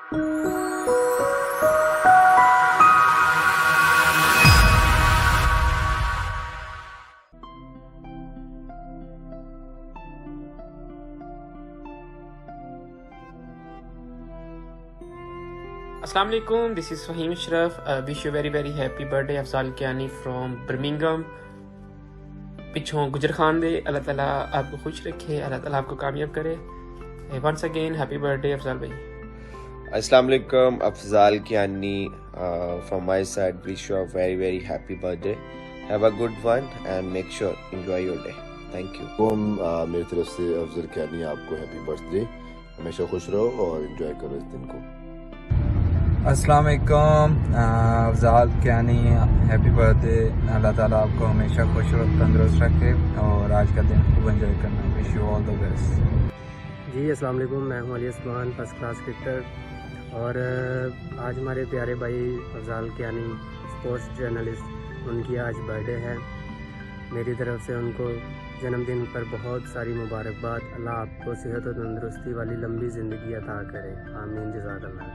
Assalamu alaikum, this is Fahim Ashraf. Wish you very happy birthday Afzal Kiani from Birmingham. पिछों गुजर खान दे, अल्लाह ताला आपको खुश रखे, अल्लाह ताला आपको कामयाब करे. Once again, happy birthday Afzal bhai. Assalamu alaikum, Afzal Kiani from my side. Wish you a very happy birthday. Have a good one and make sure enjoy your day. Thank you. मेरी तरफ से अफजल कियानी आपको happy birthday. हमेशा खुश रहो और enjoy करो इस दिन को. अस्सलाम वालेकुम अफजाल कियानी, हैप्पी बर्थडे. अल्लाह ताला आपको हमेशा खुश और तंदुरुस्त रखे और आज का दिन खूब एंजॉय करना. Wish you all the best. जी अस्सलाम वालेकुम, मैं हूं Ali Usman, first class cricketer. और आज हमारे प्यारे भाई अफजाल कियानी स्पोर्ट्स जर्नलिस्ट, उनकी आज बर्थडे है. मेरी तरफ से उनको जन्मदिन पर बहुत सारी मुबारकबाद. अल्लाह आपको सेहत और तंदुरुस्ती वाली लंबी ज़िंदगी अता करे. आमीन. जज़ाकल्लाह.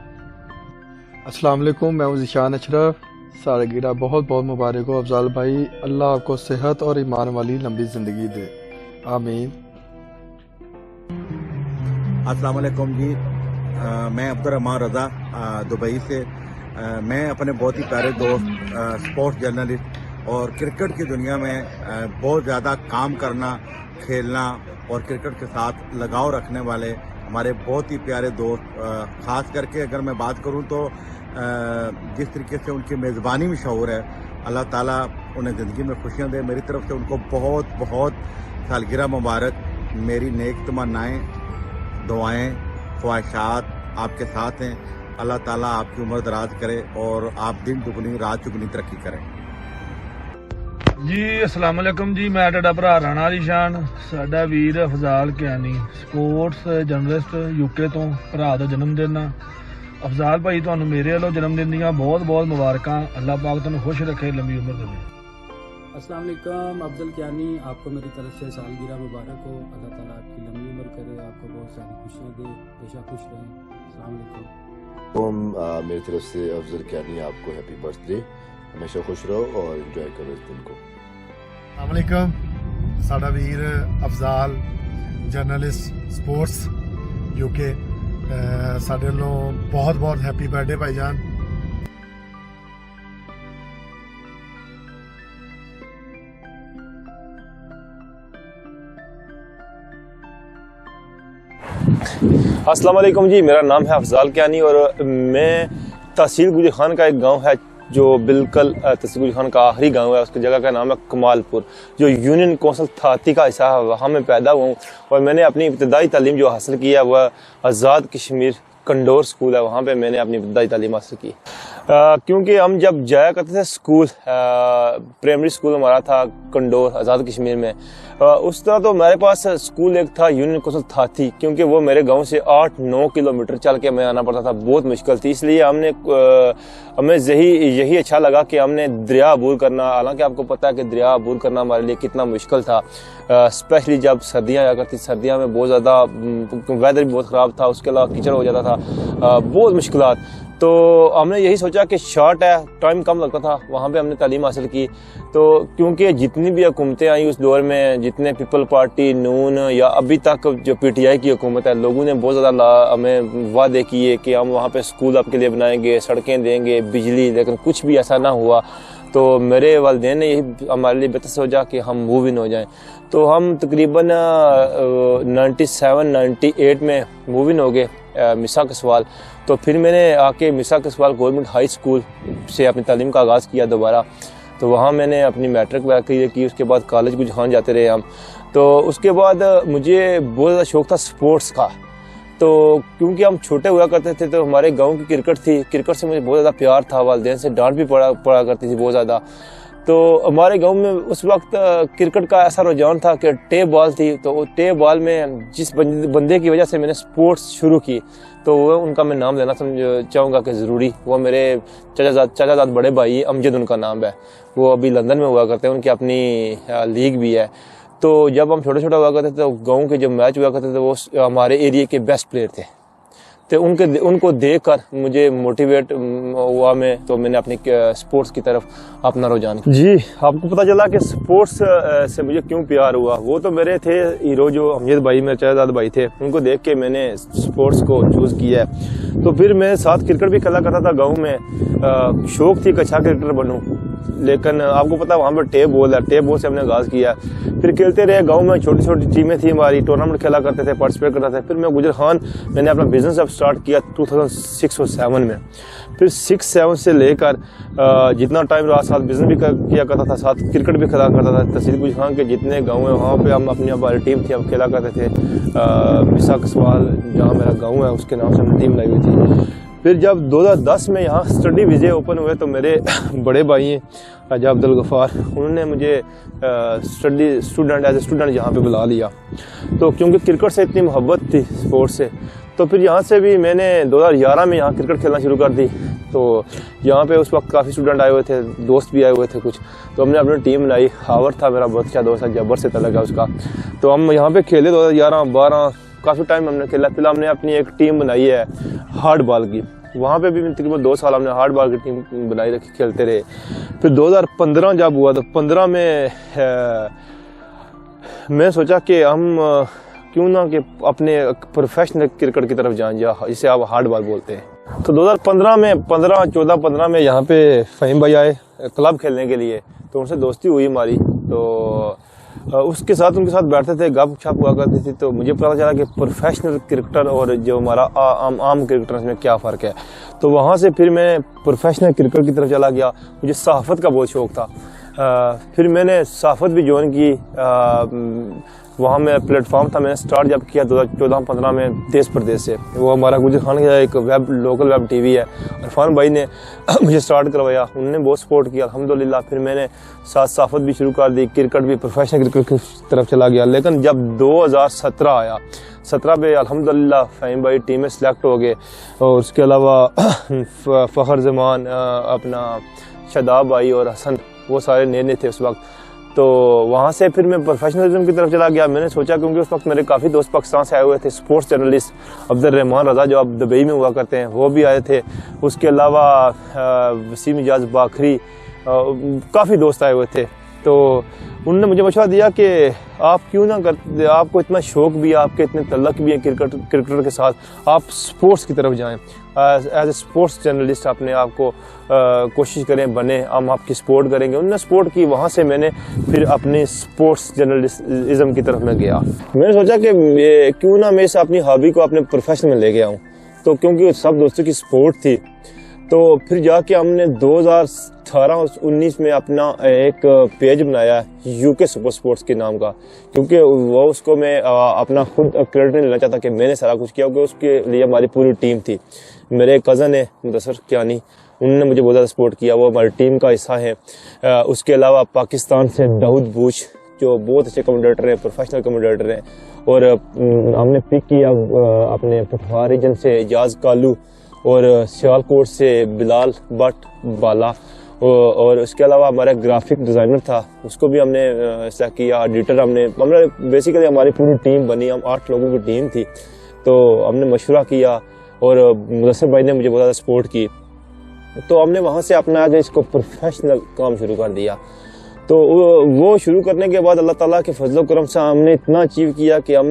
अस्सलाम वालेकुम, मैं हूं ज़िशान अशरफ. सालगिरह बहुत मुबारक हो अफजाल भाई. अल्लाह आपको सेहत और ईमान वाली लंबी ज़िंदगी दे. आमीन. अस्सलाम वालेकुम जी, मैं अब्दुर्रहमान रज़ा दुबई से. मैं अपने बहुत ही प्यारे दोस्त स्पोर्ट्स जर्नलिस्ट और क्रिकेट की दुनिया में बहुत ज़्यादा काम करना, खेलना और क्रिकेट के साथ लगाव रखने वाले हमारे बहुत ही प्यारे दोस्त, ख़ास करके अगर मैं बात करूं तो जिस तरीके से उनकी मेज़बानी मशहूर है, अल्लाह ताला उन्हें ज़िंदगी में खुशियां दे. मेरी तरफ से उनको बहुत सालगिरह मुबारक. मेरी नेक तमन्नाएं, दुआएं, ख्वाहिशात आपके साथ हैं. अल्लाह ताला आपकी उम्र दराज करे और आप दिन दुगनी रात चुगनी तरक्की करें. जी अस्सलाम वालेकुम जी, मैं ਤੁਹਾਡਾ ਭਰਾ ਰਾਣਾ ਅਲੀ ਸ਼ਾਨ. ਸਾਡਾ ਵੀਰ Afzal Kayani sports journalist UK ਤੋਂ ਭਰਾ ਦਾ ਜਨਮ ਦਿਨ ਆ. ਅਫਜ਼ਾਲ ਭਾਈ ਤੁਹਾਨੂੰ ਮੇਰੇ ਵੱਲੋਂ ਜਨਮ ਦਿਨ ਦੀਆਂ ਬਹੁਤ ਮੁਬਾਰਕਾਂ. ਅੱਲਾਹ ਪਾਕ ਤੁਹਾਨੂੰ ਖੁਸ਼ ਰੱਖੇ, ਲੰਬੀ ਉਮਰ ਦੇਵੇ. अस्सलाम वालेकुम अफजल कियानी, आपको मेरी तरफ से सालगिरह मुबारक हो. अल्लाह ताला आपकी लंबी उम्र करे, आपको बहुत सारी खुशियाँ दे, हमेशा खुश रहें. अस्सलाम वालेकुम. मेरी तरफ से अफजल कियानी आपको हैप्पी बर्थडे. हमेशा खुश रहो और एंजॉय करो इस दिन को. अस्सलाम वालेकुम. साडा वीर अफजाल जर्नलिस्ट स्पोर्ट्स यूके, साडे लो बहुत हैप्पी बर्थडे भाईजान. अस्सलाम वालेकुम जी, मेरा नाम है अफजाल कियानी और मैं तहसील गुजर खान का एक गांव है जो बिल्कुल तहसील गुजर खान का आखिरी गांव है, उसकी जगह का नाम है कमालपुर, जो यूनियन कौंसिल थाती का हिस्सा है. वहाँ मैं पैदा हुआ हूँ और मैंने अपनी इब्तदाई तालीम जो हासिल की है वह आज़ाद कश्मीर कंडोर स्कूल है, वहाँ पे मैंने अपनी इब्तदाई तालीम हासिल की. क्योंकि हम जब जाया करते थे स्कूल, प्राइमरी स्कूल हमारा था कंडोर आज़ाद कश्मीर में, उस तरह तो मेरे पास स्कूल एक था यूनियन कौंसिल थाती, क्योंकि वो मेरे गांव से 8-9 किलोमीटर चल के मैं आना पड़ता था, बहुत मुश्किल थी. इसलिए हमें यही अच्छा लगा कि हमने दरिया अबूर करना. हालांकि आपको पता है कि दरिया अबूर करना हमारे लिए कितना मुश्किल था, स्पेशली जब सर्दियाँ आया करती. सर्दियाँ में बहुत ज़्यादा वेदर भी बहुत ख़राब था, उसके अलावा कीचड़ हो जाता था, बहुत मुश्किलात. तो हमने यही सोचा कि शॉर्ट है, टाइम कम लगता था, वहाँ पे हमने तालीम हासिल की. तो क्योंकि जितनी भी हुकूमतें आई उस दौर में, जितने पीपल पार्टी, नून या अभी तक जो पीटीआई की हुकूमत है, लोगों ने बहुत ज़्यादा हमें वादे किए कि हम वहाँ पे स्कूल आपके लिए बनाएंगे, सड़कें देंगे, बिजली, लेकिन कुछ भी ऐसा ना हुआ. तो मेरे वालिदैन ने यही हमारे लिए बेहतर सोचा कि हम मूव इन हो जाएं. तो हम तकरीबन 97-98 में मूव इन हो गए मिसा कसवाल. तो फिर मैंने आके मिसा कसवाल गवर्नमेंट हाई स्कूल से अपनी तालीम का आगाज़ किया दोबारा. तो वहाँ मैंने अपनी मैट्रिक वगैरह क्लियर की. उसके बाद कॉलेज गुजर खान जाते रहे हम. तो उसके बाद मुझे बहुत ज़्यादा शौक़ था स्पोर्ट्स का. तो क्योंकि हम छोटे हुआ करते थे तो हमारे गांव की क्रिकेट थी, क्रिकेट से मुझे बहुत ज़्यादा प्यार था, वालिदैन से डांट भी पड़ा करती थी बहुत ज़्यादा. तो हमारे गांव में उस वक्त क्रिकेट का ऐसा रुझान था कि टेप बॉल थी. तो टेप बॉल में जिस बंदे की वजह से मैंने स्पोर्ट्स शुरू की, तो वो उनका मैं नाम लेना चाहूँगा कि ज़रूरी. वो मेरे चाचाजाद बड़े भाई अमजद उनका नाम है. वो अभी लंदन में हुआ करते हैं, उनकी अपनी लीग भी है. तो जब हम छोटे हुआ करते थे तो गांव के जब मैच हुआ करते थे वो हमारे एरिया के बेस्ट प्लेयर थे. तो उनको देखकर मुझे मोटिवेट हुआ मैं, तो मैंने अपनी स्पोर्ट्स की तरफ अपना रुझान। जी, आपको पता चला कि स्पोर्ट्स से मुझे क्यों प्यार हुआ। वो तो मेरे थे हीरो जो अमजद भाई, मेरे चाचाजाद भाई थे, उनको देख के मैंने स्पोर्ट्स को चूज़ किया है। तो फिर मैं साथ क्रिकेट भी खेला करता था गाँव में, शौक थी कि अच्छा क्रिकेटर बनूँ। लेकिन आपको पता वहाँ पर टेप बॉल है, टेप बॉल से हमने आगाज़ किया। फिर खेलते रहे गांव में, छोटी छोटी टीमें थी हमारी, टूर्नामेंट खेला करते थे, पार्टिसिपेट करते थे। फिर मैं गुजर खान मैंने अपना बिजनेस अब स्टार्ट किया 2006 और 7 में। फिर 6-7 से लेकर जितना टाइम रहा साथ बिजनेस भी किया करता था, साथ क्रिकेट भी खेला करता था। तहसील गुजर खान के जितने गाँव हैं वहाँ पर हम अपनी हमारी टीम थी, हम खेला करते थे। बिसा कसवाल जहाँ मेरा गाँव है उसके नाम से हमने टीम लाई हुई थी। फिर जब 2010 में यहाँ स्टडी विजय ओपन हुए तो मेरे बड़े भाई हैं राजा अब्दुल गफ़ार, उन्होंने मुझे एज ए स्टूडेंट यहाँ पे बुला लिया। तो क्योंकि क्रिकेट से इतनी मोहब्बत थी स्पोर्ट्स से, तो फिर यहाँ से भी मैंने 2011 में यहाँ क्रिकेट खेलना शुरू कर दी। तो यहाँ पे उस वक्त काफ़ी स्टूडेंट आए हुए थे, दोस्त भी आए हुए थे कुछ। तो हमने अपनी टीम बनाई। हावर था मेरा बहुत अच्छा दोस्त, जब्बर से तलक है उसका। तो हम यहाँ पे खेले 2011-12 काफ़ी टाइम हमने खेला। फिर हमने अपनी एक टीम बनाई है हार्ड बॉल की, वहाँ पे भी तकरीबन 2 साल हमने हार्ड बॉल की टीम बनाई रखी, खेलते रहे। फिर 2015 जब हुआ तो 15 में मैं सोचा कि हम क्यों ना कि अपने प्रोफेशनल क्रिकेट की तरफ जाएं, जिसे आप हार्ड बॉल बोलते हैं। तो 2015 में 14-15 में यहाँ पे फ़हीम भाई आए क्लब खेलने के लिए, तो उनसे दोस्ती हुई हमारी। तो उनके साथ बैठते थे, गप छप हुआ करती थी। तो मुझे पता चला कि प्रोफेशनल क्रिकेटर और जो हमारा आम क्रिकेटर में क्या फ़र्क है। तो वहाँ से फिर मैं प्रोफेशनल क्रिकेट की तरफ चला गया। मुझे सहाफ़त का बहुत शौक़ था। फिर मैंने सहाफ़त भी ज्वाइन की। वहाँ मेरा प्लेटफॉर्म था, मैंने स्टार्ट जब किया 2014-15 में देश प्रदेश से। वो हमारा गुजर खान का एक लोकल वेब टीवी है, इरफान भाई ने मुझे स्टार्ट करवाया, उन्होंने बहुत सपोर्ट किया अल्हम्दुलिल्लाह। फिर मैंने साथ सहाफ़त भी शुरू कर दी, क्रिकेट भी प्रोफेशनल क्रिकेट की तरफ चला गया। लेकिन जब 2017 आया, 17 में अल्हम्दुलिल्लाह फ़हीम भाई टीम में सेलेक्ट हो गए। और उसके अलावा फ़खर ज़मान, अपना शादाब भाई और हसन, वो सारे नए थे उस वक्त। तो वहाँ से फिर मैं प्रोफेशनलिज्म की तरफ चला गया। मैंने सोचा, क्योंकि उस वक्त मेरे काफ़ी दोस्त पाकिस्तान से आए हुए थे, स्पोर्ट्स जर्नलिस्ट अब्दुर्रहमान रज़ा जो अब दुबई में हुआ करते हैं, वो भी आए थे। उसके अलावा वसीम इजाज बाखरी, काफ़ी दोस्त आए हुए थे। तो उन्होंने मुझे मशवरा दिया कि आप क्यों ना करते, आपको इतना शौक़ भी है, आपके इतने तल्लक भी है क्रिकेटर के साथ, आप स्पोर्ट्स की तरफ जाएं। एज ए स्पोर्ट्स जर्नलिस्ट अपने आप को कोशिश करें बने, हम आपकी सपोर्ट करेंगे। उन्होंने सपोर्ट की। वहाँ से मैंने फिर अपने स्पोर्ट्स जर्नलिज्म की तरफ में गया। मैंने सोचा कि क्यों ना मैं इस अपनी हॉबी को अपने प्रोफेशन में ले गया हूँ। तो क्योंकि सब दोस्तों की सपोर्ट थी, तो फिर जाके हमने 2018-19 में अपना एक पेज बनाया यूके सुपर स्पोर्ट्स के नाम का, क्योंकि वो उसको मैं अपना खुद क्रेडिट नहीं लेना चाहता कि मैंने सारा कुछ किया, क्योंकि उसके लिए हमारी पूरी टीम थी। मेरे कज़न है मुदस्सर कियानी, उन्होंने मुझे बहुत ज़्यादा सपोर्ट किया, वो हमारी टीम का हिस्सा है। उसके अलावा पाकिस्तान से दाऊद बूच जो बहुत अच्छे कमेंटेटर हैं, प्रोफेशनल कमेंटेटर हैं। और हमने पिक किया अपने पठवार रीजन से एजाज कालू, और सियालकोट से बिलाल भट्ट बाला, और उसके अलावा हमारा ग्राफिक डिज़ाइनर था, उसको भी हमने ऐसा किया। एडिटर हमने बेसिकली हमारी पूरी टीम बनी, हम 8 लोगों की टीम थी। तो हमने मशवरा किया और मुदस्सर भाई ने मुझे बहुत ज़्यादा सपोर्ट की। तो हमने वहाँ से अपना आगे इसको प्रोफेशनल काम शुरू कर दिया। तो वो शुरू करने के बाद अल्लाह ताला के फजल करम से हमने इतना अचीव किया कि हम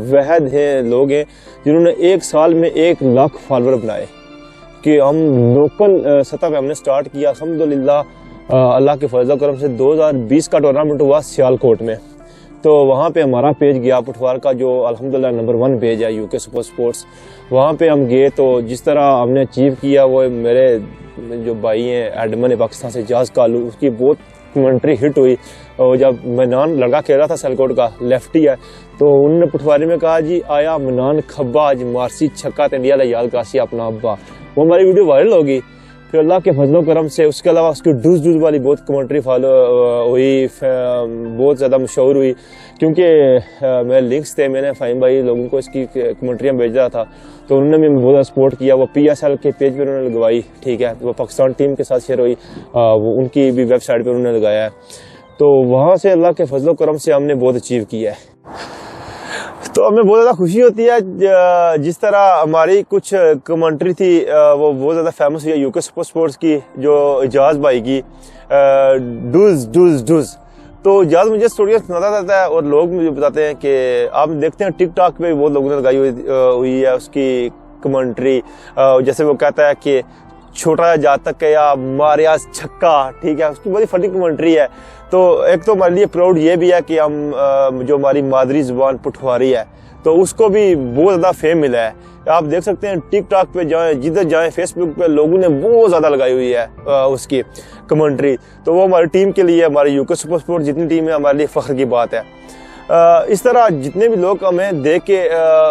वहद हैं लोग हैं जिन्होंने 1 साल में 1 लाख फॉलोअर बनाए। कि हम लोकल सतह पे हमने स्टार्ट किया। अल्हम्दुलिल्लाह अल्लाह के फजल करम से 2020 का टूर्नामेंट हुआ सियालकोट में। तो वहाँ पे हमारा पेज गया पठवार का, जो अल्हम्दुलिल्लाह नंबर 1 पेज है यूके सुपर स्पोर्ट्स। वहाँ पे हम गए तो जिस तरह हमने अचीव किया, वो मेरे जो भाई हैं एडमन है पाकिस्तान से एजाज कालू, उसकी बहुत कमेंट्री हिट हुई। और जब मनान लड़का खेल रहा था सियालकोट का, लेफ्टी है, तो उन्होंने पठवारी में कहा जी आया मनान खब्बा आज मारसी छक्का ते इंडिया याद काशी अपना अब्बा। वो हमारी वीडियो वायरल होगी। फिर अल्लाह के फजलो करम से उसके अलावा उसकी डूज वाली बहुत कमेंट्री फॉलो हुई, बहुत ज़्यादा मशहूर हुई, क्योंकि मेरे लिंक्स थे, मैंने फ़हीम भाई लोगों को इसकी कमेंट्रियाँ भेज रहा था। तो उन्होंने भी बहुत सपोर्ट किया। वो PSL के पेज पर उन्होंने लगवाई, ठीक है, वो पाकिस्तान टीम के साथ शेयर हुई, वो उनकी भी वेबसाइट पर उन्होंने लगाया है। तो वहाँ से अल्लाह के फजलो करम से हमने बहुत अचीव किया है। तो तो हमें बहुत ज़्यादा खुशी होती है जिस तरह हमारी कुछ कमेंट्री थी वो बहुत ज़्यादा फेमस हुई है यूके सुपर स्पोर्ट्स की, जो इजाज़ भाई की डूज डूज डूज। तो इजाज़ मुझे स्टोरियाँ सुनाता रहता है और लोग मुझे बताते हैं कि आप देखते हैं टिकटॉक पे बहुत लोगों ने लगाई हुई है उसकी कमेंट्री। जैसे वो कहता है कि छोटा जा तक या मारिया छक्का, ठीक है, उसकी बड़ी फनी कमेंट्री है। तो एक तो हमारे लिए प्राउड ये भी है कि हम जो हमारी मादरी जुबान पठवारी है तो उसको भी बहुत ज़्यादा फेम मिला है। आप देख सकते हैं टिकटॉक पे जाएं, जिधर जाएं, फेसबुक पे लोगों ने बहुत ज़्यादा लगाई हुई है उसकी कमेंट्री। तो वो हमारी टीम के लिए, हमारी यूके सुपर स्पोर्ट जितनी टीम है, हमारे लिए फ़ख्र की बात है। इस तरह जितने भी लोग हमें देख के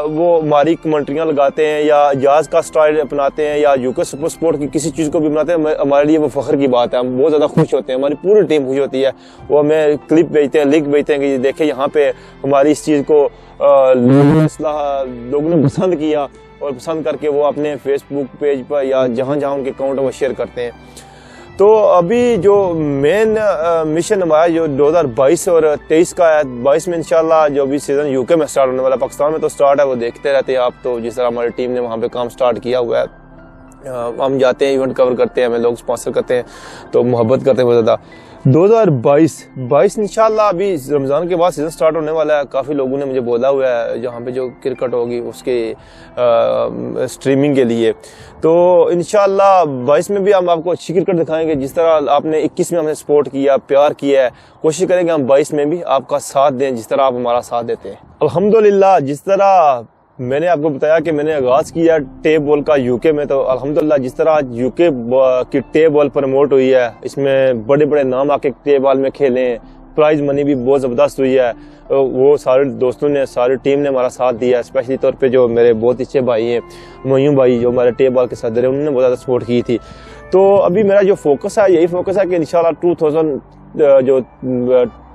वो हमारी कमेंट्रियाँ लगाते हैं या इजाज़ का स्टाइल अपनाते हैं या यूके सुपर स्पोर्ट की किसी चीज़ को भी बनाते हैं, हमारे लिए वो फ़ख्र की बात है। हम बहुत ज़्यादा खुश होते हैं, हमारी पूरी टीम खुश होती है। वो हमें क्लिप भेजते हैं, लिंक भेजते हैं कि देखें यहाँ पे हमारी इस चीज़ को लोगों ने पसंद किया और पसंद करके वो अपने फेसबुक पेज पर या जहाँ जहाँ उनके अकाउंट वो शेयर करते हैं। तो अभी जो मेन मिशन हमारा जो 2022 और 23 का है, 22 में इंशाल्लाह जो भी सीज़न यूके में स्टार्ट होने वाला, पाकिस्तान में तो स्टार्ट है, वो देखते रहते हैं आप। तो जिस तरह हमारी टीम ने वहाँ पे काम स्टार्ट किया हुआ है, हम जाते हैं, इवेंट कवर करते हैं, हमें लोग स्पॉन्सर करते हैं, तो मोहब्बत करते हैं बहुत ज़्यादा। 2022 इंशाल्लाह अभी रमज़ान के बाद सीज़न स्टार्ट होने वाला है। काफ़ी लोगों ने मुझे बोला हुआ है जहाँ पे जो क्रिकेट होगी उसके स्ट्रीमिंग के लिए। तो इंशाल्लाह 22 में भी हम आपको अच्छी क्रिकेट दिखाएंगे। जिस तरह आपने 21 में हमने सपोर्ट किया, प्यार किया है, कोशिश करेंगे हम 22 में भी आपका साथ दें जिस तरह आप हमारा साथ देते हैं। अल्हम्दुलिल्लाह, जिस तरह मैंने आपको बताया कि मैंने आगाज़ किया टेप बॉल का यूके में, तो अल्हम्दुलिल्लाह जिस तरह आज यूके की टेप बॉल प्रमोट हुई है, इसमें बड़े बड़े नाम आके टेप बॉल में खेले हैं, प्राइज़ मनी भी बहुत ज़बरदस्त हुई है। वो सारे दोस्तों ने, सारी टीम ने हमारा साथ दिया, स्पेशली तौर पे जो मेरे बहुत अच्छे भाई हैं, मोयूं भाई जो हमारे टेप बॉल के सदर हैं, उन्होंने बहुत ज़्यादा सपोर्ट की थी। तो अभी मेरा जो फोकस है, यही फोकस है कि इंशाल्लाह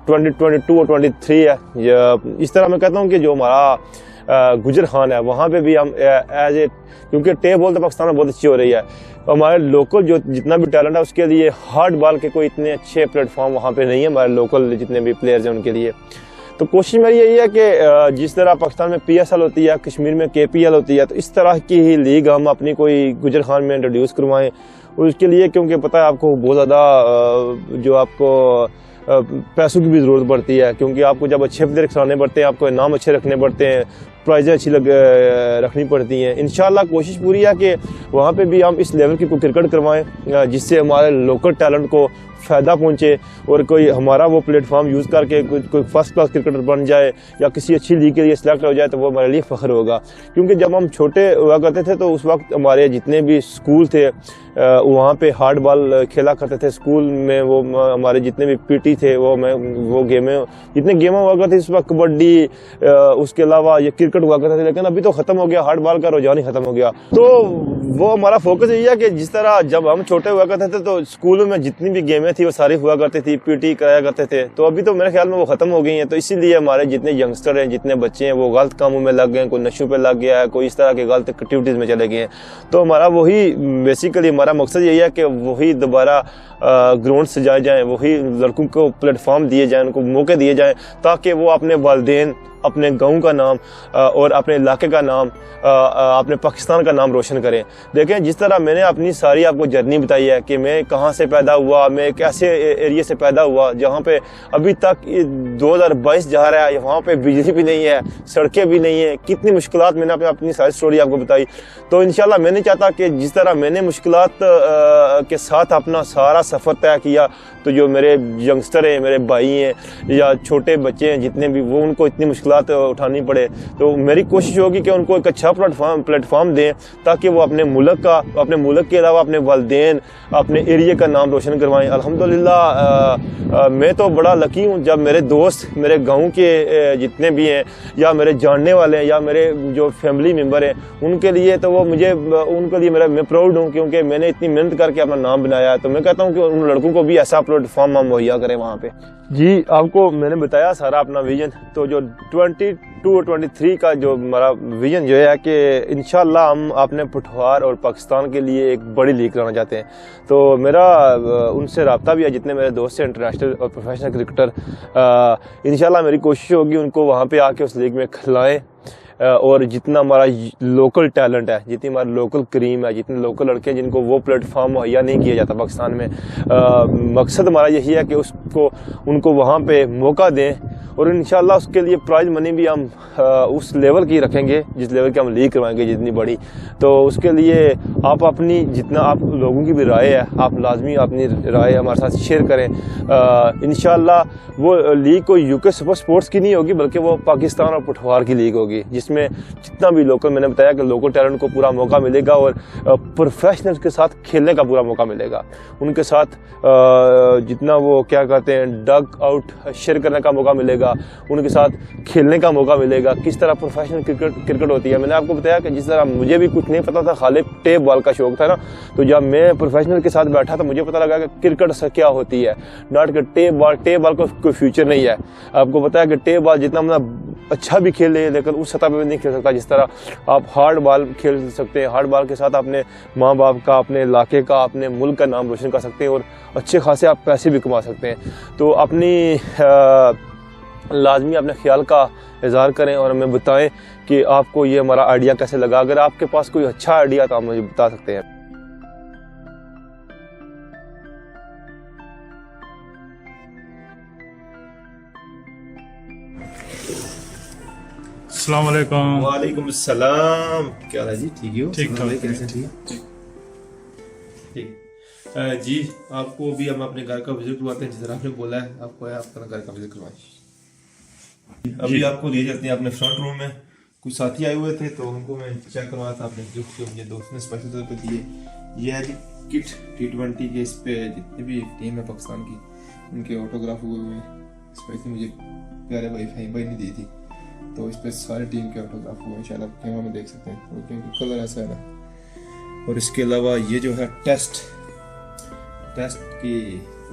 2022 और 23 है, इस तरह मैं कहता हूँ कि जो हमारा गुजर खान है वहाँ पे भी हम एज ए, क्योंकि टेप बॉल तो पाकिस्तान में बहुत अच्छी हो रही है, हमारे लोकल जो जितना भी टैलेंट है उसके लिए हार्ड बॉल के कोई इतने अच्छे प्लेटफॉर्म वहाँ पे नहीं है हमारे लोकल जितने भी प्लेयर्स हैं उनके लिए। तो कोशिश मेरी यही है कि जिस तरह पाकिस्तान में PSL होती है, कश्मीर में KPL होती है, तो इस तरह की ही लीग हम अपनी कोई गुजर खान में इंट्रोड्यूस करवाएं उसके लिए, क्योंकि पता है आपको बहुत ज़्यादा जो आपको पैसों की भी ज़रूरत पड़ती है, क्योंकि आपको जब अच्छे प्लेयर खिलाने पड़ते हैं, आपको इनाम अच्छे रखने पड़ते हैं, प्राइजें अच्छी रखनी पड़ती हैं। इंशाल्लाह कोशिश पूरी है कि वहाँ पे भी हम इस लेवल की कोई क्रिकेट करवाएं जिससे हमारे लोकल टैलेंट को फ़ायदा पहुँचे और कोई हमारा वो प्लेटफॉर्म यूज़ करके कोई फर्स्ट क्लास क्रिकेटर बन जाए या किसी अच्छी लीग के लिए सिलेक्ट हो जाए, तो वो हमारे लिए फ़ख्र होगा। क्योंकि जब हम छोटे हुआ करते थे तो उस वक्त हमारे जितने भी स्कूल थे वहाँ पे हार्ड बॉल खेला करते थे स्कूल में, वो हमारे जितने भी PT थे वो गेमें, जितने गेमें हुआ करते थे इस वक्त, कबड्डी, उसके अलावा ये क्रिकेट हुआ करते थे, लेकिन अभी तो ख़त्म हो गया, हार्ड बॉल का रुझान ही ख़त्म हो गया। तो वो हमारा फोकस यही है कि जिस तरह जब हम छोटे हुआ करते थे तो स्कूलों में जितनी भी गेमें थी वो सारी हुआ करती थी, PT कराया करते थे, तो अभी तो मेरे ख्याल में वो ख़त्म हो गई हैं। तो इसीलिए हमारे जितने यंगस्टर हैं, जितने बच्चे हैं, वो गलत कामों में लग गए हैं, कोई नशों पे लग गया है, कोई इस तरह के गलत एक्टिविटीज़ में चले गए हैं। तो हमारा वही बेसिकली हमारा मकसद यही है कि वही दोबारा ग्राउंड सजाए जाएँ, वही लड़कों को प्लेटफॉर्म दिए जाएँ, उनको मौके दिए जाएँ, ताकि वो अपने वालिदैन, अपने गांव का नाम और अपने इलाके का नाम, अपने पाकिस्तान का नाम रोशन करें। देखें जिस तरह मैंने अपनी सारी आपको जर्नी बताई है कि मैं कहां से पैदा हुआ, मैं एक ऐसे एरिया से पैदा हुआ जहां पे अभी तक 2022 जा रहा है, वहां पे बिजली भी नहीं है, सड़कें भी नहीं है, कितनी मुश्किलात मैंने अपनी सारी स्टोरी आपको बताई। तो इंशाल्लाह मैं नहीं चाहता कि जिस तरह मैंने मुश्किलात के साथ अपना सारा सफ़र तय किया, तो जो मेरे यंगस्टर हैं, मेरे भाई हैं या छोटे बच्चे हैं जितने भी, वो उनको इतनी मुश्किलात उठानी पड़े। तो मेरी कोशिश होगी कि उनको एक अच्छा प्लेटफॉर्म दें ताकि वो अपने मुल्क के अलावा अपने वालिदैन, अपने एरिया का नाम रोशन करवाएं। अल्हम्दुलिल्लाह मैं तो बड़ा लकी हूँ जब मेरे दोस्त, मेरे गाँव के जितने भी हैं या मेरे जानने वाले हैं या मेरे जो फैमिली मेम्बर हैं, उनके लिए तो वो उनके लिए मैं प्राउड हूँ, क्योंकि मैंने इतनी मेहनत करके अपना नाम बनाया। तो मैं कहता हूँ कि उन लड़कों को भी ऐसा प्लेटफॉर्म हम मुहैया करें वहाँ पे। जी, आपको मैंने बताया सारा अपना विजन। तो जो 22 और 23 का जो हमारा विजन जो है कि इंशाल्लाह हम अपने पुठवार और पाकिस्तान के लिए एक बड़ी लीग कराना चाहते हैं। तो मेरा उनसे रब्ता भी है, जितने मेरे दोस्त हैं इंटरनेशनल और प्रोफेशनल क्रिकेटर। इंशाल्लाह मेरी कोशिश होगी उनको वहाँ पे आके उस लीग में खिलाएं, और जितना हमारा लोकल टैलेंट है, जितनी हमारी लोकल क्रीम है, जितने लोकल लड़के हैं जिनको वो प्लेटफॉर्म मुहैया नहीं किया जाता पाकिस्तान में, मकसद हमारा यही है कि उनको वहाँ पे मौका दें, और इंशाल्लाह उसके लिए प्राइज मनी भी हम उस लेवल की रखेंगे जिस लेवल की हम लीग करवाएंगे जितनी बड़ी। तो उसके लिए आप अपनी जितना आप लोगों की भी राय है, आप लाजमी अपनी राय हमारे साथ शेयर करें। इंशाल्लाह वो लीग कोई यूके सुपर स्पोर्ट्स की नहीं होगी, बल्कि वो पाकिस्तान और पुठवार की लीग होगी, जिसमें जितना भी लोकल, मैंने बताया कि लोकल टैलेंट को पूरा मौका मिलेगा और प्रोफेशनल्स के साथ खेलने का पूरा मौका मिलेगा। उनके साथ जितना वो क्या कहते हैं डग आउट शेयर करने का मौका मिलेगा, उनके साथ खेलने का मौका मिलेगा, किस तरह प्रोफेशनल क्रिकेट होती है। मैंने आपको बताया कि जिस तरह मुझे भी कुछ नहीं पता था, खाली टेप बॉल का शौक था ना, तो जब मैं प्रोफेशनल के साथ बैठा तो मुझे पता लगा कि क्रिकेट से क्या होती है, नॉट कि टेप बॉल को कोई फ्यूचर नहीं है। आपको पता है कि टेप बॉल जितना मतलब अच्छा भी खेले, लेकिन उस सतह पे नहीं खेल सकता जिस तरह आप हार्ड बॉल खेल सकते हैं। हार्ड बॉल के साथ अपने माँ बाप का, अपने इलाके का, अपने मुल्क का नाम रोशन कर सकते हैं और अच्छे खासे आप पैसे भी कमा सकते हैं। तो अपनी लाजमी अपने ख्याल का इज़हार करें और हमें बताएं कि आपको ये हमारा आइडिया कैसे लगा। अगर आपके पास कोई अच्छा आइडिया तो आप मुझे बता सकते हैं। अस्सलाम वालेकुम। वालेकुम अस्सलाम। क्या हाल है जी? ठीक हो? ठीक ठाक। कैसे? ठीक। जी आपको भी हम अपने घर का विजिट करवाते हैं, जिस तरह आपने बोला है आपको है अपना घर का विजिट करवाएं। अभी आपको ले जाते हैं अपने फ्रंट रूम में। कुछ साथी आए हुए थे तो उनको मैं चेक करवाया था, अपने गिफ्ट जो मुझे दोस्त ने स्पेशल तौर पर दिए। ये है जी किट T20 के, इस पे जितनी भी टीम है पाकिस्तान की उनके ऑटोग्राफ हुए हुए हैं। स्पेशली मुझे प्यारे भाई फहीम भाई ने दी थी, तो इस पे सारी टीम के ऑटोग्राफ हुए हैं। शायद आप कैमरा में देख सकते हैं, और क्योंकि कलर ऐसा है ना। और इसके अलावा ये जो है टेस्ट की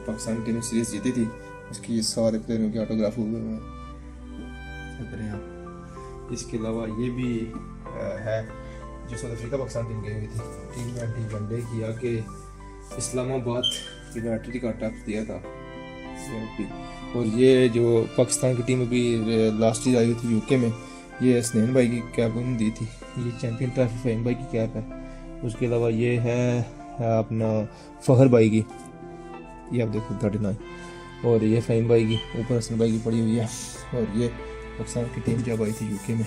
पाकिस्तान की टीम सीरीज जीती थी, उसकी ये सारे प्लेयरों के ऑटोग्राफ हुए हुए हैं। इसके अलावा ये भी है जो साउथ अफ्रीका पाकिस्तान टीम गई हुई थी T20 वनडे की, आके इस्लामाबाद यूनाइटेड का टफ दिया था। और ये जो पाकिस्तान की टीम अभी लास्ट ईयर आई हुई थी यूके में, ये हसनैन भाई की कैप उन्होंने दी थी। ये चैंपियन ट्रॉफी फहीम भाई की कैप है। उसके अलावा ये है अपना फ़खर भाई की, ये आप देखो 39, और ये फहीम भाई की ऊपर हसन भाई की पड़ी हुई है। और ये पाकिस्तान की टीम जब आई थी यूके में,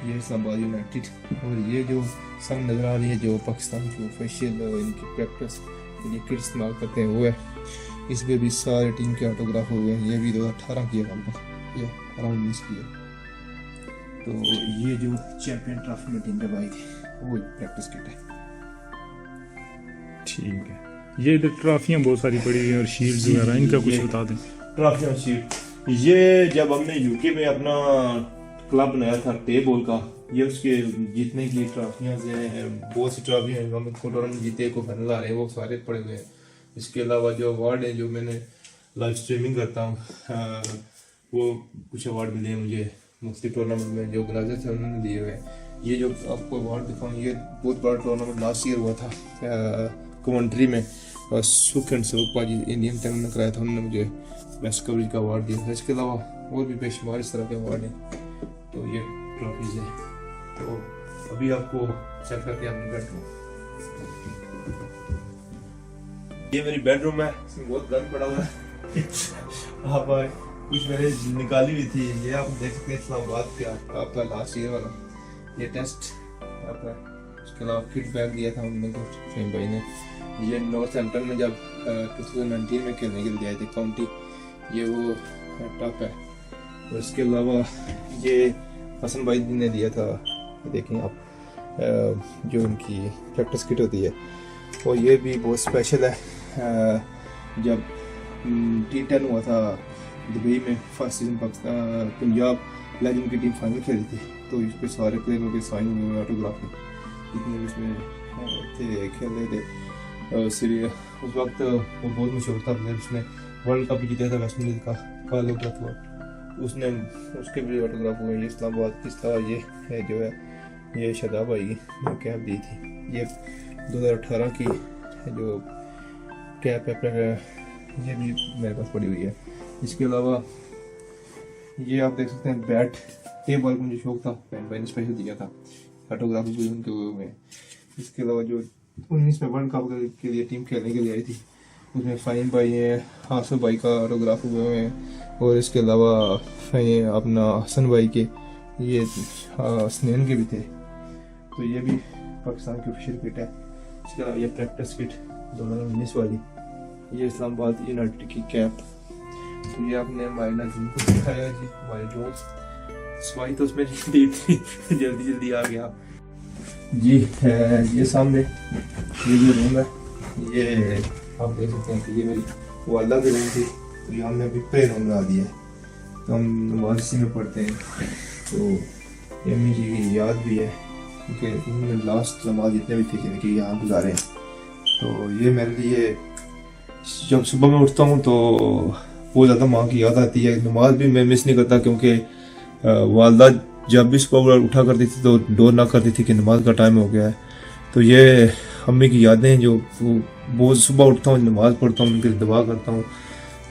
ये इस्लामाबाद यूनाइटेड। और ये जो सब नज़र आ रही है जो पाकिस्तान की ऑफिशियल इनकी प्रैक्टिस के लिए किट इस्तेमाल करते हैं वो है। इस पर भी सारे टीम के ऑटोग्राफ हुए हैं। ये भी 2018 की है, ये अराउंड 19 की है। तो ये जो चैंपियन ट्रॉफी में टीम जब आई थी वो प्रैक्टिस किट है। ठीक है। ये इधर ट्रॉफियाँ बहुत सारी पड़ी हुई हैं और शील्ड्स वगैरह, इनका कुछ बता दें। ट्रॉफियाँ शील्ड, ये जब हमने यूके में अपना क्लब बनाया था टेबल का, ये उसके जीतने की ट्रॉफियाँ हैं। बहुत सी ट्रॉफियाँ हैं, हम टूर्नामेंट जीते को फाइनल आ रहे हैं, वो सारे पड़े हुए हैं। इसके अलावा जो अवार्ड हैं जो मैंने लाइव स्ट्रीमिंग करता हूँ, वो कुछ अवार्ड मिले हैं मुझे मुख्तलिफ टूर्नामेंट में जो ऑर्गेनाइजर थे उन्होंने दिए हुए हैं। ये जो आपको अवार्ड दिखाऊँ, ये बहुत बड़ा टूर्नामेंट लास्ट ईयर हुआ था कमेंट्री में, और सुख एंड सरूप पाजी इंडियन चैनल ने कराया था, उन्होंने मुझे बेस्ट कवरेज का अवार्ड दिया था। इसके अलावा और भी बेशुमार इस तरह के अवार्ड हैं। तो ये ट्रॉफीज हैं। तो अभी आपको चेक करते हैं अपने बेडरूम। ये मेरी बेडरूम है, इसमें बहुत गंद पड़ा हुआ है। आप कुछ मैंने निकाली हुई थी, ये आप देख सकते हैं इस्लामाबाद का आपका लास्ट ईयर वाला ये टेस्ट आपका। उसके अलावा किट बैग दिया था उन्होंने फहीम भाई ने। ये नॉर्थ एम्पटन में जब 2019 में खेलने के लिए आए थे काउंटी, ये वो टॉप है। और इसके अलावा ये हसन भाई ने दिया था, देखें आप, जो उनकी प्रैक्टिस किट होती है, और ये भी बहुत स्पेशल है। जब T10 हुआ था दुबई में first season, Pakistan Punjab legend की टीम फाइनल खेली थी, तो इस पर सारे प्लेयरों के साइन हुए ऑटोग्राफ में, जितने भी इसमें थे खेल रहे थे। उस वक्त वो बहुत मशहूर था प्लेयर, उसने वर्ल्ड कप जीता था वेस्ट इंडीज़ का, कार्लो ब्रैथवेट। उसने उसके भी ऑटोग्राफ हुए। ये इस्लामाबाद की ये है जो है ये शादाब भाई ने कैप दी थी। ये 2018 की जो कैप है ये भी मेरे पास पड़ी हुई है। इसके अलावा ये आप देख सकते हैं बैट टेबल, मुझे शौक था, पेन भाई ने स्पेशल दिया था, ऑटोग्राफी भी उनके हुए में। इसके अलावा जो 19 में वर्ल्ड कप के लिए टीम खेलने के लिए आई थी उसमें फ़हीम भाई है, हासिफ भाई का ऑटोग्राफ हुए हुए हैं। और इसके अलावा अपना हसन भाई के ये स्नेन के भी थे। तो ये भी पाकिस्तान की ऑफिशियल किट है। इसके अलावा ये प्रैक्टिस किट 2019 वाली, ये इस्लामाबाद यूनाइटेड की कैप। तो ये आपने हमारे नाज़रीन को दिखाया जी, हमारे दोस्त सवाई तो उसमें दी थी जल्दी जल्दी आ गया जी। ये सामने ये जो रूम है ये आप देख सकते हैं कि ये मेरी वालदा की रूम थी। तो ये हमने अभी प्रे रूम बना दिया है, तो हम नमाज इसी में पढ़ते हैं। तो ये अम्मी जी की याद भी है क्योंकि उन्होंने लास्ट नमाज जितने भी थे जिनके यहाँ गुजारे हैं। तो ये मेरे लिए जब सुबह में उठता हूँ तो बहुत ज़्यादा माँ की याद आती है। नमाज भी मैं मिस नहीं करता क्योंकि वालदा जब भी सुबह उठा करती थी तो डोर ना करती थी कि नमाज का टाइम हो गया है। तो ये अम्मी की यादें जो बहुत सुबह उठता हूँ, नमाज पढ़ता हूँ, उनके दुआ करता हूँ।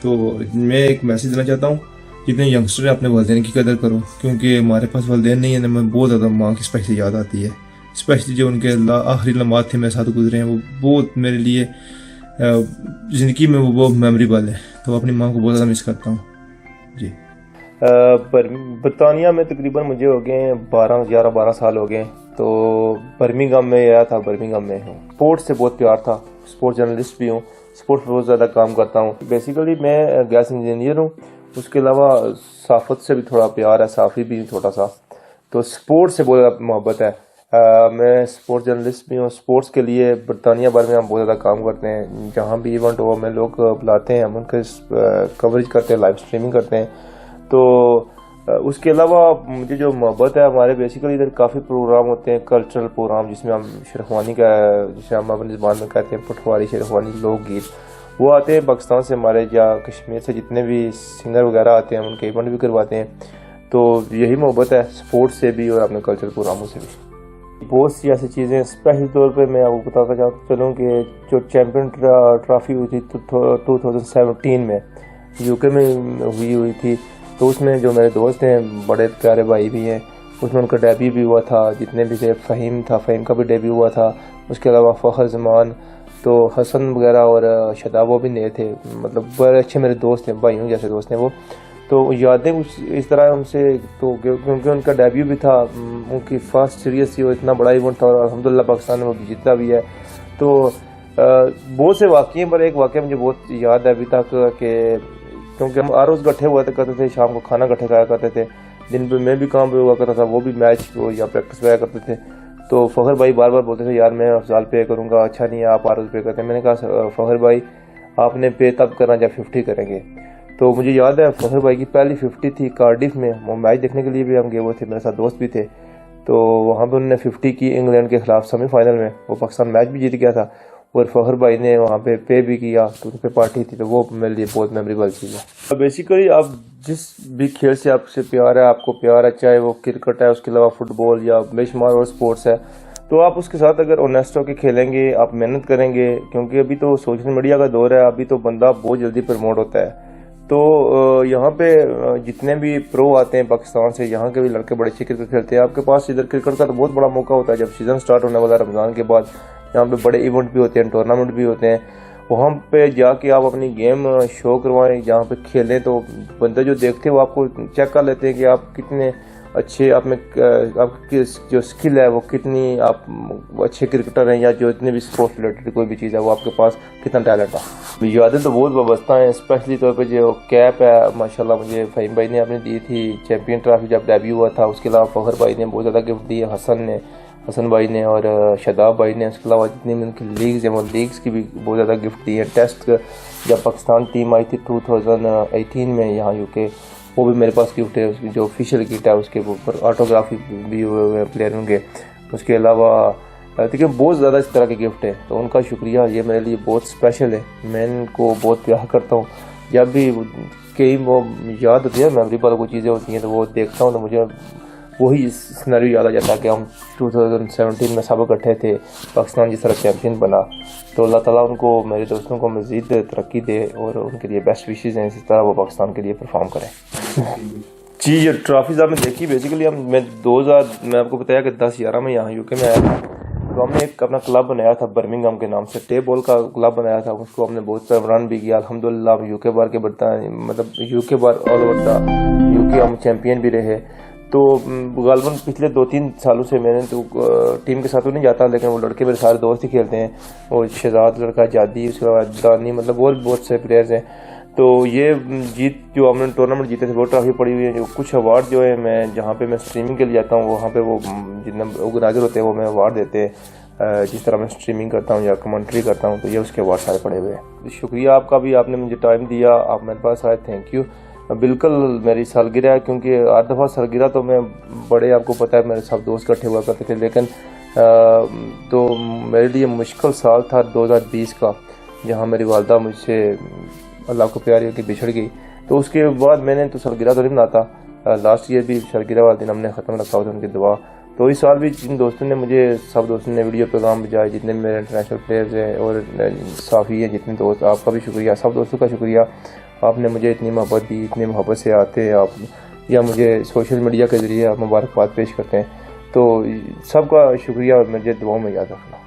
तो मैं एक मैसेज देना चाहता हूँ, जितने यंगस्टर हैं अपने वालिदैन की कदर करो, क्योंकि हमारे पास वालिदैन नहीं है ना। मैं बहुत ज़्यादा माँ की स्पेशली याद आती है, स्पेशली जो उनके आखिरी लम्हात थे मेरे साथ गुजरे हैं, वो बहुत मेरे लिए ज़िंदगी में वो मेमोरेबल है। तो अपनी माँ को बहुत ज़्यादा मिस करता हूँ जी। बरतानिया में तकरीबन मुझे हो गए 12 साल हो गए। तो बर्मिंघम में आया था, बर्मिंघम में हूँ। स्पोर्ट्स से बहुत प्यार था, स्पोर्ट्स जर्नलिस्ट भी हूँ, स्पोर्ट्स पर बहुत ज़्यादा काम करता हूँ। बेसिकली मैं गैस इंजीनियर हूँ, उसके अलावा साफ़त से भी थोड़ा प्यार है, साफ़ी भी थोड़ा सा। तो स्पोर्ट्स से बहुत ज़्यादा मोहब्बत है। मैं स्पोर्ट्स जर्नलिस्ट भी हूँ। स्पोर्ट्स के लिए बरतानिया भर में हम बहुत ज़्यादा काम करते हैं। जहाँ भी इवेंट हो हमें लोग बुलाते हैं, हम उनके कवरेज करते हैं, लाइव स्ट्रीमिंग करते हैं। तो उसके अलावा मुझे जो मोहब्बत है, हमारे बेसिकली इधर काफ़ी प्रोग्राम होते हैं, कल्चरल प्रोग्राम, जिसमें हम शेरवानी का, जिसे हम अपनी ज़बान में कहते हैं पटवारी शेरवानी लोकगीत, वो आते हैं पाकिस्तान से, हमारे या कश्मीर से जितने भी सिंगर वगैरह आते हैं उनके इवेंट भी करवाते हैं। तो यही मोहब्बत है स्पोर्ट्स से भी और अपने कल्चरल प्रोग्रामों से भी। बहुत सी ऐसी चीज़ें स्पेशल तौर पे मैं आपको बताता चलूँ कि जो चैम्पियन ट्रॉफी हुई थी 2017 में यूके में हुई थी, तो उसमें जो मेरे दोस्त हैं, बड़े प्यारे भाई भी हैं, उसमें उनका डेब्यू भी हुआ था। जितने भी थे, फ़हीम था, फ़हीम का भी डेब्यू हुआ था। उसके अलावा फ़खर ज़मान, तो हसन वगैरह और शादाब वो भी नए थे। मतलब बड़े अच्छे मेरे दोस्त हैं, भाइयों जैसे दोस्त हैं वो। तो यादें कुछ इस तरह उनसे, तो क्योंकि उनका डेब्यू भी था, उनकी फर्स्ट सीरीज थी, वो इतना बड़ा इवेंट था और अल्हम्दुलिल्लाह पाकिस्तान में वो जीता भी है। तो बहुत से वाक़ये, पर एक वाक़या मुझे बहुत याद है अभी तक कि क्योंकि हम हर रोज़ इकट्ठे हुआ करते थे, शाम को खाना इकट्ठे खाया करते थे, दिन पे मैं भी काम पे हुआ करता था, वो भी मैच या प्रैक्टिस वगैरह करते थे। तो फ़खर भाई बार बार बोलते थे यार मैं अफजाल पे करूँगा, अच्छा नहीं है आप हर रोज़ पे करते हैं। मैंने कहा फ़खर भाई आपने पे तब करना जब 50 करेंगे। तो मुझे याद है फ़खर भाई की पहली 50 थी कार्डिफ में, वो मैच देखने के लिए भी हम गए हुए थे, मेरे साथ दोस्त भी थे। तो वहाँ पे उन्होंने 50 की इंग्लैंड के खिलाफ सेमीफाइनल में, वो पाकिस्तान मैच भी जीत गया था और फ़खर भाई ने वहाँ पे भी किया, तो उन पर पार्टी थी। तो वो मेरे लिए बहुत मेमोरेबल चीज़ है। तो बेसिकली आप जिस भी खेल से आपसे प्यार है, आपको प्यार है, चाहे वो क्रिकेट है, उसके अलावा फुटबॉल या बेशुमार और स्पोर्ट्स है, तो आप उसके साथ अगर ऑनेस्ट होकर खेलेंगे, आप मेहनत करेंगे, क्योंकि अभी तो सोशल मीडिया का दौर है, अभी तो बंदा बहुत जल्दी प्रमोट होता है। तो यहाँ पे जितने भी प्रो आते हैं पाकिस्तान से, यहाँ के भी लड़के बड़े अच्छे क्रिकेट खेलते हैं। आपके पास इधर क्रिकेट का तो बहुत बड़ा मौका होता है, जब सीज़न स्टार्ट होने वाला रमज़ान के बाद, यहाँ पे बड़े इवेंट भी होते हैं, टूर्नामेंट भी होते हैं। वहाँ पे जाके आप अपनी गेम शो करवाएं, जहाँ पे खेलें, तो बंदे जो देखते हैं वो आपको चेक कर लेते हैं कि आप कितने अच्छे, आप में आपकी जो स्किल है वो कितनी, आप अच्छे क्रिकेटर हैं, या जो इतने भी स्पोर्ट्स रिलेटेड कोई भी चीज़ है वो आपके पास कितना टैलेंट है। यादें तो बहुत वाबस्ता हैं, स्पेशली तौर पे जो कैप है माशाल्लाह मुझे फ़हीम भाई ने आपने दी थी, चैम्पियन ट्रॉफी जब डेब्यू हुआ था। उसके अलावा फ़खर भाई ने बहुत ज़्यादा गिफ्ट दी है, हसन भाई ने और शादाब भाई ने। उसके अलावा जितनी भी उनकी लीग्स हैं वो लीग्स की भी बहुत ज़्यादा गिफ्ट दी है। टेस्ट जब पाकिस्तान टीम आई थी 2018 में यहाँ यूके, वो भी मेरे पास गिफ्ट है, उसकी जो ऑफिशियल किट है उसके ऊपर ऑटोग्राफी भी हुए हुए हैं प्लेयरों के। उसके अलावा देखिए बहुत ज़्यादा इस तरह के गिफ्ट है, तो उनका शुक्रिया, ये मेरे लिए बहुत स्पेशल है, मैं इनको बहुत प्यार करता हूँ। जब भी कई वो याद होती है मेमोरी वाली कोई चीज़ें होती हैं तो वो देखता हूँ तो मुझे वही सिनेरियो याद आ जाता है कि हम 2017 में सब इकट्ठे थे, पाकिस्तान जिस तरह चैम्पियन बना। तो अल्लाह ताला उनको, मेरे दोस्तों को मज़ीद तरक्की दे और उनके लिए बेस्ट विशेज़ हैं, इसी तरह वो पाकिस्तान के लिए परफॉर्म करें। जी ये ट्रॉफीज़ आपने देखी, बेसिकली मैं आपको बताया कि 10-11 में यहाँ यूके में आया था, तो हमने एक अपना क्लब बनाया था बर्मिंघम के नाम से, टेबल का क्लब बनाया था। उसको हमने बहुत रन भी किया अल्हम्दुलिल्लाह। हम यूके बार के बढ़ता मतलब UK bar all over the UK हम चैम्पियन भी रहे। तो गालबन पिछले 2-3 सालों से मैंने तो टीम के साथ तो नहीं जाता, लेकिन वो लड़के मेरे सारे दोस्त ही खेलते हैं। और शहजाद लड़का, जादी, उसके बाद दानी, मतलब और बहुत से प्लेयर्स हैं। तो ये जीत जो हमने टूर्नामेंट जीते थे वो ट्रॉफी पड़ी हुई है। जो कुछ अवार्ड जो है मैं जहाँ पे मैं स्ट्रीमिंग के लिए जाता हूँ वहाँ पे वो जितने ऑर्गेनाइजर होते हैं वो मैं अवार्ड देते हैं, जिस तरह मैं स्ट्रीमिंग करता हूँ या कमेंट्री करता हूँ, तो ये उसके अवार्ड सारे पड़े हुए हैं। शुक्रिया आपका भी, आपने मुझे टाइम दिया, आप मेरे पास आए, थैंक यू। बिल्कुल मेरी सालगिरह है, क्योंकि हर दफ़ा सालगिरह तो मैं बड़े, आपको पता है मेरे सब दोस्त इकट्ठे हुआ करते थे, लेकिन तो मेरे लिए मुश्किल साल था 2020 का, जहाँ मेरी वालदा मुझसे अल्लाह को प्यारी होकर बिछड़ गई। तो उसके बाद मैंने तो सालगिरह तो नहीं मनाता, लास्ट ईयर भी सालगिरह वाले दिन हमने ख़त्म रखा था उनकी दुआ। तो इस साल भी जिन दोस्तों ने मुझे, सब दोस्तों ने वीडियो पैगाम भेजाए, जितने मेरे इंटरनेशनल प्लेयर्स हैं और साफ़ी हैं जितने दोस्त, आपका भी शुक्रिया, सब दोस्तों का शुक्रिया। आपने मुझे इतनी मोहब्बत दी, इतनी मोहब्बत से आते हैं आप, या मुझे सोशल मीडिया के ज़रिए आप मुबारकबाद पेश करते हैं, तो सबका शुक्रिया और मुझे दुआओं में याद रखना।